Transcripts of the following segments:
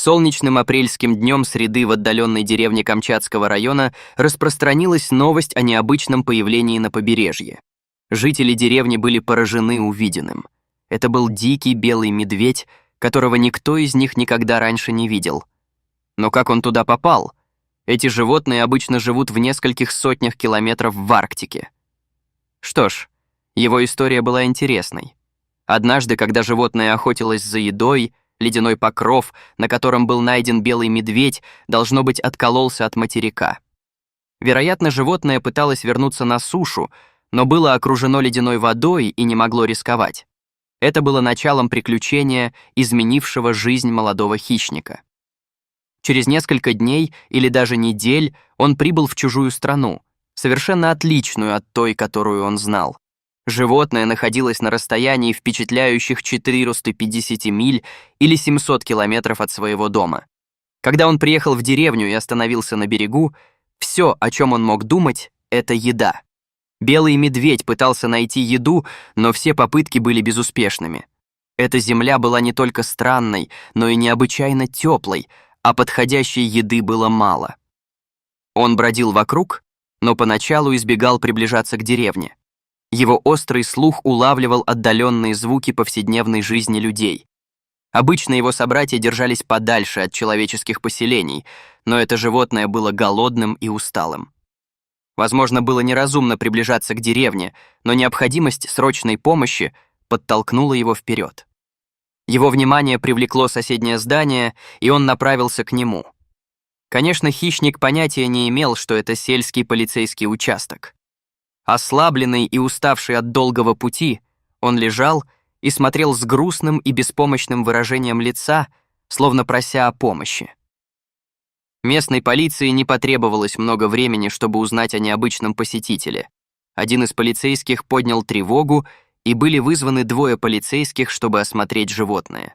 Солнечным апрельским днем среды в отдаленной деревне Камчатского района распространилась новость о необычном появлении на побережье. Жители деревни были поражены увиденным. Это был дикий белый медведь, которого никто из них никогда раньше не видел. Но как он туда попал? Эти животные обычно живут в нескольких сотнях километров в Арктике. Что ж, его история была интересной. Однажды, когда животное охотилось за едой, ледяной покров, на котором был найден белый медведь, должно быть, откололся от материка. Вероятно, животное пыталось вернуться на сушу, но было окружено ледяной водой и не могло рисковать. Это было началом приключения, изменившего жизнь молодого хищника. Через несколько дней или даже недель он прибыл в чужую страну, совершенно отличную от той, которую он знал. Животное находилось на расстоянии впечатляющих 450 миль или 700 километров от своего дома. Когда он приехал в деревню и остановился на берегу, все, о чем он мог думать, это еда. Белый медведь пытался найти еду, но все попытки были безуспешными. Эта земля была не только странной, но и необычайно теплой, а подходящей еды было мало. Он бродил вокруг, но поначалу избегал приближаться к деревне. Его острый слух улавливал отдаленные звуки повседневной жизни людей. Обычно его собратья держались подальше от человеческих поселений, но это животное было голодным и усталым. Возможно, было неразумно приближаться к деревне, но необходимость срочной помощи подтолкнула его вперед. Его внимание привлекло соседнее здание, и он направился к нему. Конечно, хищник понятия не имел, что это сельский полицейский участок. Ослабленный и уставший от долгого пути, он лежал и смотрел с грустным и беспомощным выражением лица, словно прося о помощи. Местной полиции не потребовалось много времени, чтобы узнать о необычном посетителе. Один из полицейских поднял тревогу, и были вызваны двое полицейских, чтобы осмотреть животное.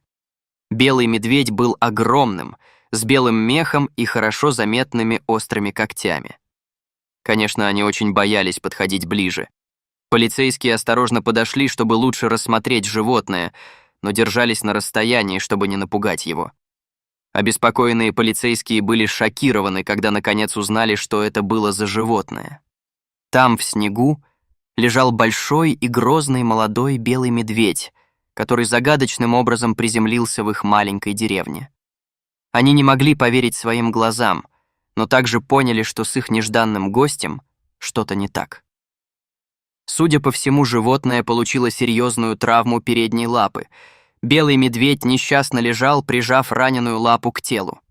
Белый медведь был огромным, с белым мехом и хорошо заметными острыми когтями. Конечно, они очень боялись подходить ближе. Полицейские осторожно подошли, чтобы лучше рассмотреть животное, но держались на расстоянии, чтобы не напугать его. Обеспокоенные полицейские были шокированы, когда наконец узнали, что это было за животное. Там, в снегу, лежал большой и грозный молодой белый медведь, который загадочным образом приземлился в их маленькой деревне. Они не могли поверить своим глазам, но также поняли, что с их нежданным гостем что-то не так. Судя по всему, животное получило серьезную травму передней лапы. Белый медведь несчастно лежал, прижав раненую лапу к телу.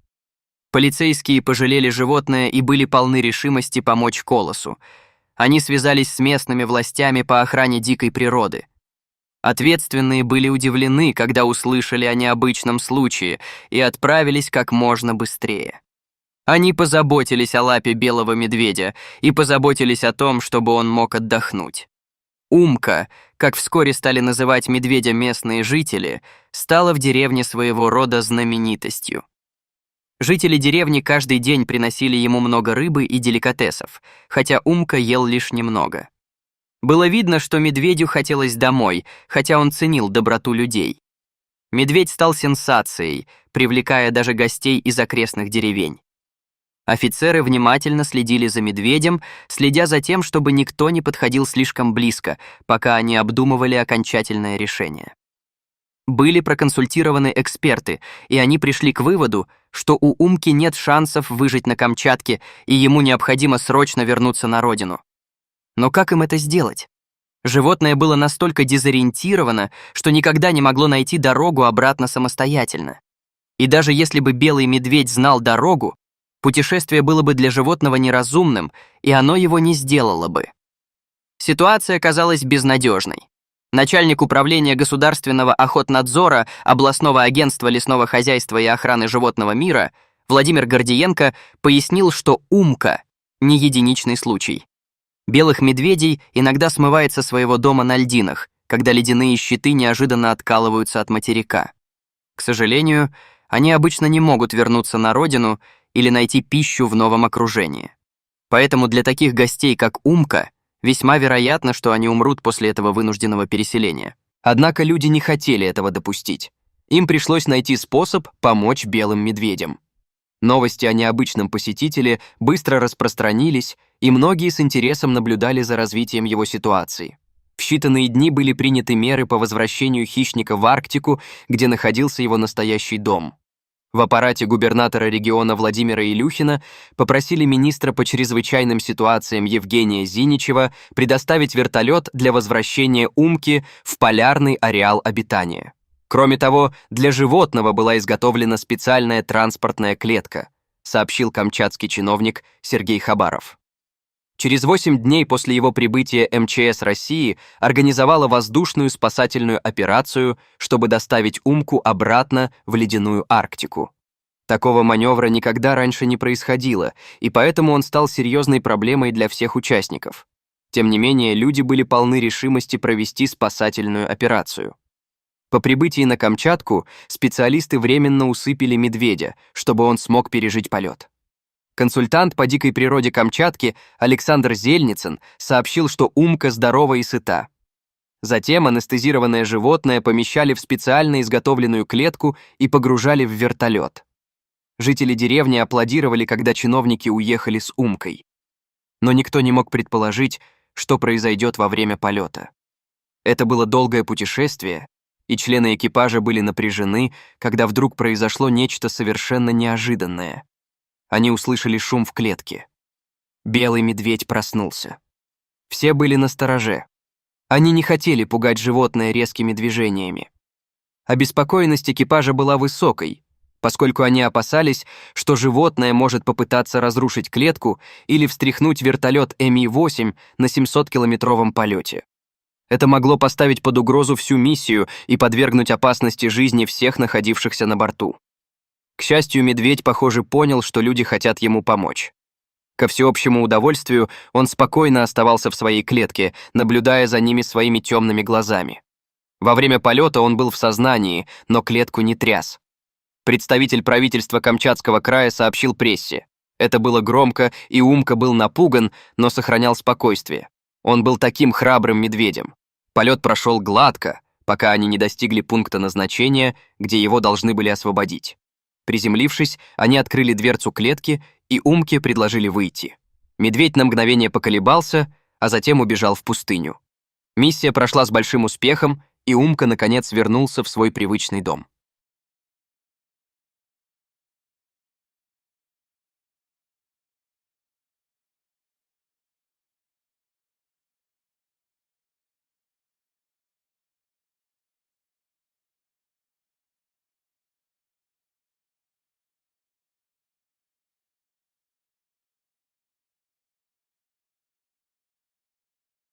Полицейские пожалели животное и были полны решимости помочь Колосу. Они связались с местными властями по охране дикой природы. Ответственные были удивлены, когда услышали о необычном случае, и отправились как можно быстрее. Они позаботились о лапе белого медведя и позаботились о том, чтобы он мог отдохнуть. Умка, как вскоре стали называть медведя местные жители, стала в деревне своего рода знаменитостью. Жители деревни каждый день приносили ему много рыбы и деликатесов, хотя Умка ел лишь немного. Было видно, что медведю хотелось домой, хотя он ценил доброту людей. Медведь стал сенсацией, привлекая даже гостей из окрестных деревень. Офицеры внимательно следили за медведем, следя за тем, чтобы никто не подходил слишком близко, пока они обдумывали окончательное решение. Были проконсультированы эксперты, и они пришли к выводу, что у Умки нет шансов выжить на Камчатке, и ему необходимо срочно вернуться на родину. Но как им это сделать? Животное было настолько дезориентировано, что никогда не могло найти дорогу обратно самостоятельно. И даже если бы белый медведь знал дорогу, путешествие было бы для животного неразумным, и оно его не сделало бы. Ситуация казалась безнадежной. Начальник управления государственного охотнадзора областного агентства лесного хозяйства и охраны животного мира Владимир Гордиенко пояснил, что Умка — не единичный случай. Белых медведей иногда смывает со своего дома на льдинах, когда ледяные щиты неожиданно откалываются от материка. К сожалению, они обычно не могут вернуться на родину или найти пищу в новом окружении. Поэтому для таких гостей, как Умка, весьма вероятно, что они умрут после этого вынужденного переселения. Однако люди не хотели этого допустить. Им пришлось найти способ помочь белым медведям. Новости о необычном посетителе быстро распространились, и многие с интересом наблюдали за развитием его ситуации. В считанные дни были приняты меры по возвращению хищника в Арктику, где находился его настоящий дом. В аппарате губернатора региона Владимира Илюхина попросили министра по чрезвычайным ситуациям Евгения Зиничева предоставить вертолет для возвращения Умки в полярный ареал обитания. Кроме того, для животного была изготовлена специальная транспортная клетка, сообщил камчатский чиновник Сергей Хабаров. Через 8 дней после его прибытия МЧС России организовала воздушную спасательную операцию, чтобы доставить Умку обратно в ледяную Арктику. Такого маневра никогда раньше не происходило, и поэтому он стал серьезной проблемой для всех участников. Тем не менее, люди были полны решимости провести спасательную операцию. По прибытии на Камчатку специалисты временно усыпили медведя, чтобы он смог пережить полет. Консультант по дикой природе Камчатки Александр Зельницын сообщил, что Умка здорова и сыта. Затем анестезированное животное помещали в специально изготовленную клетку и погружали в вертолет. Жители деревни аплодировали, когда чиновники уехали с Умкой. Но никто не мог предположить, что произойдет во время полета. Это было долгое путешествие, и члены экипажа были напряжены, когда вдруг произошло нечто совершенно неожиданное. Они услышали шум в клетке. Белый медведь проснулся. Все были настороже. Они не хотели пугать животное резкими движениями. Обеспокоенность экипажа была высокой, поскольку они опасались, что животное может попытаться разрушить клетку или встряхнуть вертолет Ми-8 на 700-километровом полете. Это могло поставить под угрозу всю миссию и подвергнуть опасности жизни всех находившихся на борту. К счастью, медведь, похоже, понял, что люди хотят ему помочь. Ко всеобщему удовольствию он спокойно оставался в своей клетке, наблюдая за ними своими темными глазами. Во время полета он был в сознании, но клетку не тряс. Представитель правительства Камчатского края сообщил прессе. Это было громко, и Умка был напуган, но сохранял спокойствие. Он был таким храбрым медведем. Полет прошел гладко, пока они не достигли пункта назначения, где его должны были освободить. Приземлившись, они открыли дверцу клетки, и Умке предложили выйти. Медведь на мгновение поколебался, а затем убежал в пустыню. Миссия прошла с большим успехом, и Умка, наконец, вернулся в свой привычный дом.